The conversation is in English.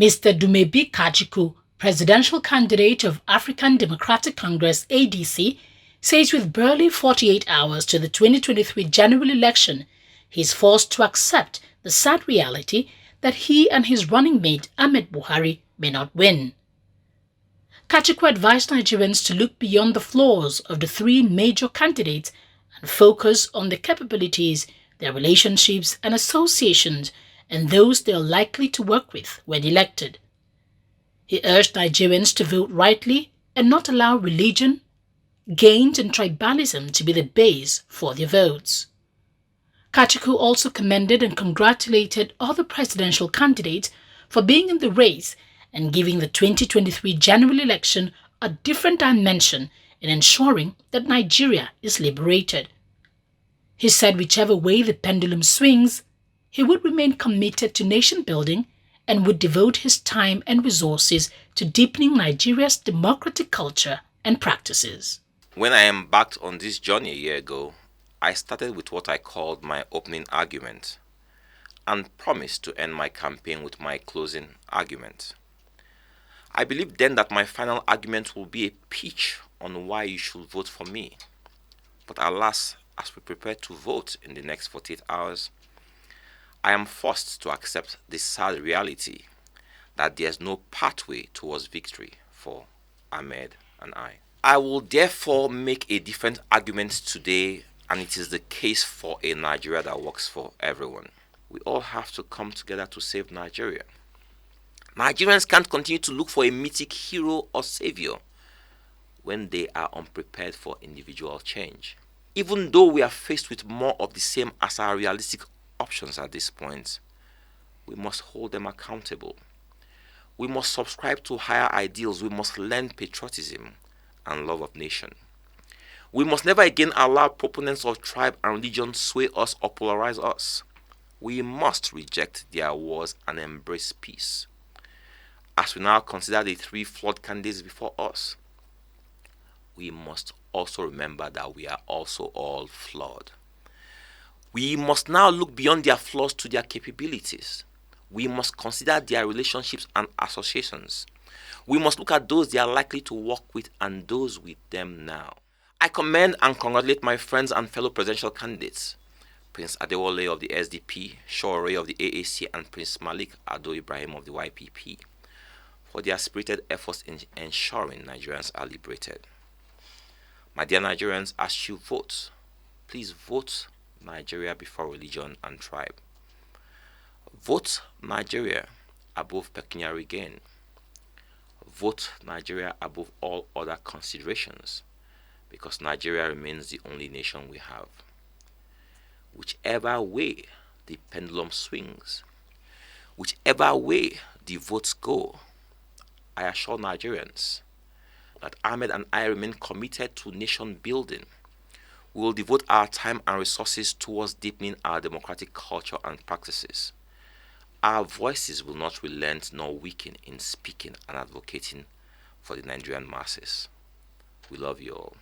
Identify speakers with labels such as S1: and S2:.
S1: Mr. Dumebi Kachikwu, presidential candidate of African Democratic Congress ADC, says with barely 48 hours to the 2023 general election, he is forced to accept the sad reality that he and his running mate Ahmed Buhari may not win. Kachikwu advised Nigerians to look beyond the flaws of the three major candidates and focus on their capabilities, their relationships and associations, and those they are likely to work with when elected. He urged Nigerians to vote rightly and not allow religion, gains and tribalism to be the base for their votes. Kachikwu also commended and congratulated other presidential candidates for being in the race and giving the 2023 general election a different dimension in ensuring that Nigeria is liberated. He said whichever way the pendulum swings, he would remain committed to nation building and would devote his time and resources to deepening Nigeria's democratic culture and practices.
S2: When I embarked on this journey a year ago, I started with what I called my opening argument and promised to end my campaign with my closing argument. I believed then that my final argument will be a pitch on why you should vote for me. But alas, as we prepare to vote in the next 48 hours, I am forced to accept the sad reality that there's no pathway towards victory for Ahmed and I. I will therefore make a different argument today, and it is the case for a Nigeria that works for everyone. We all have to come together to save Nigeria. Nigerians can't continue to look for a mythic hero or savior when they are unprepared for individual change. Even though we are faced with more of the same as our realistic options at this point, we must hold them accountable. We must subscribe to higher ideals. We must learn patriotism and love of nation. We must never again allow proponents of tribe and religion sway us or polarize us. We must reject their wars and embrace peace. As we now consider the three flawed candidates before us, we must also remember that we are also all flawed. We must now look beyond their flaws to their capabilities. We must consider their relationships and associations. We must look at those they are likely to work with and those with them now. I commend and congratulate my friends and fellow presidential candidates, Prince Adewale of the SDP, Shore of the AAC, and Prince Malik Ado Ibrahim of the YPP, for their spirited efforts in ensuring Nigerians are liberated. My dear Nigerians, as you vote, please vote Nigeria before religion and tribe. Vote Nigeria above pecuniary gain. Vote Nigeria above all other considerations, because Nigeria remains the only nation we have. Whichever way the pendulum swings, whichever way the votes go, I assure Nigerians that Ahmed and I remain committed to nation building. We will devote our time and resources towards deepening our democratic culture and practices. Our voices will not relent nor weaken in speaking and advocating for the Nigerian masses. We love you all.